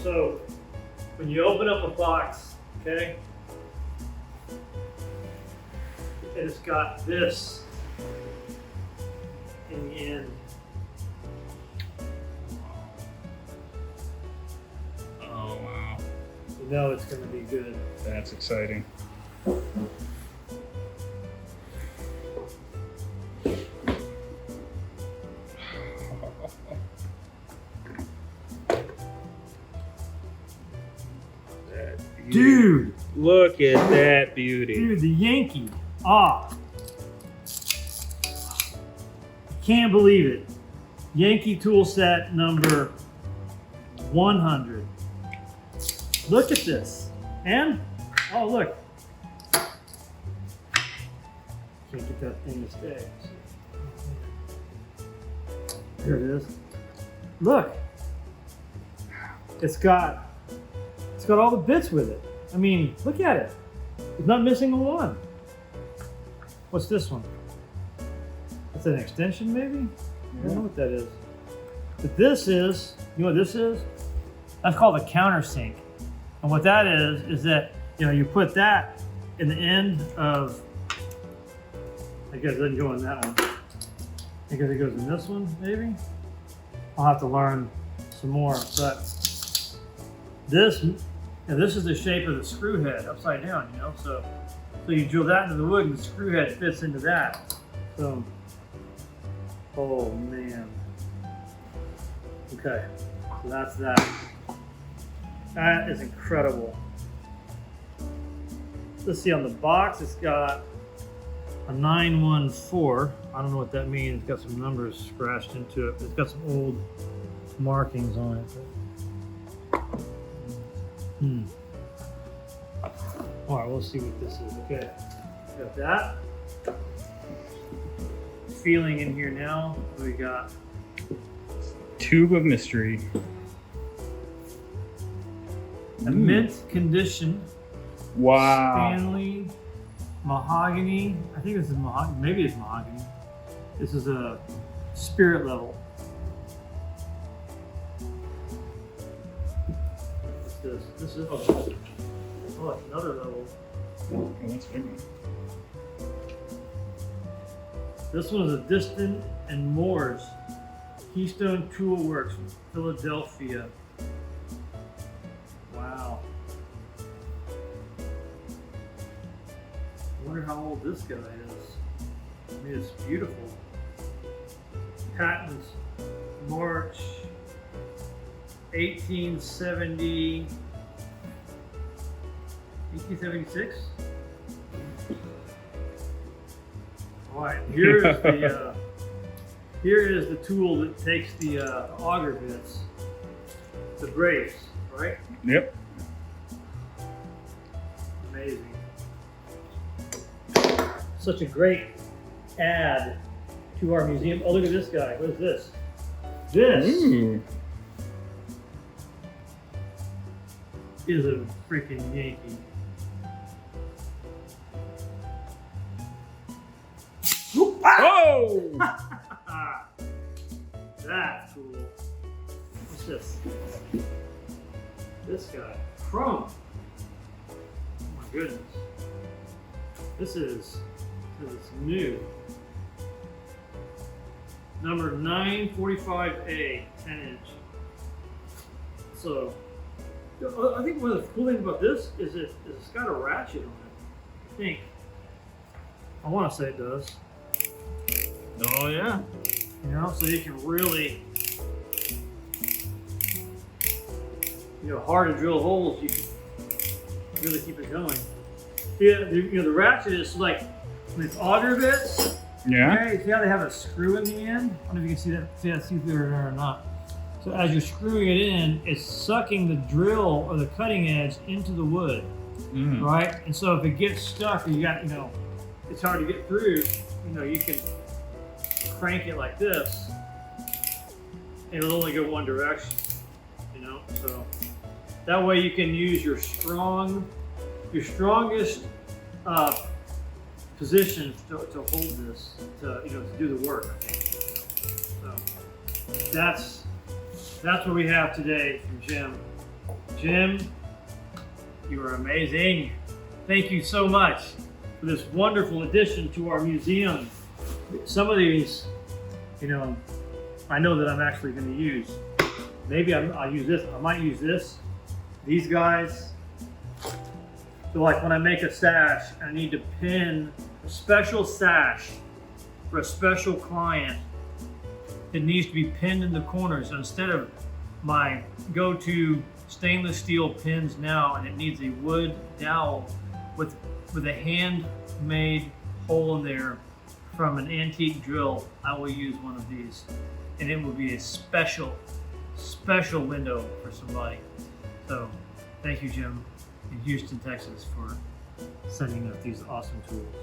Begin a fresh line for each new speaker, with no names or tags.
So when you open up a box, okay, it's got this in the end.
Oh, wow.
You know it's going to be good.
That's exciting.
Dude!
Look at that beauty.
Dude, the Yankee. Ah. Can't believe it. Yankee tool set number 100. Look at this. And, oh look. Can't get that thing to stay. Here it is. Look. It's got all the bits with it. I mean, look at it. It's not missing a one. What's this one? It's an extension, maybe? I don't know what that is. But this is, you know what this is? That's called a countersink. And what that is that, you know, you put that in the end of, I guess it doesn't go in that one. I guess it goes in this one, maybe? I'll have to learn some more. But this is the shape of the screw head, upside down, you know? So you drill that into the wood and the screw head fits into that. So, oh man. Okay, so that's that. That is incredible. Let's see, on the box, it's got a 914. I don't know what that means. It's got some numbers scratched into it. It's got some old markings on it. All right, we'll see what this is. Okay, got that. Feeling in here now. What we got?
Tube of mystery.
A mint condition.
Wow.
Stanley mahogany. I think this is mahogany. Maybe it's mahogany. This is a spirit level. What's this? This is oh, another level.
Oh, that's a big one.
This one is a Distant and Moore's Keystone Tool Works from Philadelphia. Wow. I wonder how old this guy is. I mean, it's beautiful. Patents March 1870, 1876. All right, here is the tool that takes the auger bits, the brace, right?
Yep.
Amazing. Such a great add to our museum. Oh, look at this guy. What is this? This is a freaking Yankee.
Oh!
That's cool. What's this? This guy. Chrome. Oh my goodness. This is new. Number 945A, 10-inch. So, I think one of the cool things about this is it's got a ratchet on it. I think. I want to say it does.
Oh, yeah.
You know, so you can really, hard to drill holes, you can really keep it going. Yeah, the ratchet is like these auger bits.
Yeah.
Okay, see how they have a screw in the end? I don't know if you can see that, see if they're there or not. So as you're screwing it in, it's sucking the drill or the cutting edge into the wood, right? And so if it gets stuck, or you got, it's hard to get through, you can crank it like this, and it'll only go one direction, so that way you can use your strongest position to hold this, to do the work. So that's what we have today from Jim. Jim, you are amazing. Thank you so much for this wonderful addition to our museum. Some of these, you know, I know that I'm actually going to use. Maybe I'll use this. I might use this. These guys. So like when I make a sash, I need to pin a special sash for a special client. It needs to be pinned in the corners. So instead of my go-to stainless steel pins now, and it needs a wood dowel with a handmade hole in there from an antique drill, I will use one of these. And it will be a special window for somebody. So thank you, Jim, in Houston, Texas, for sending us these awesome tools.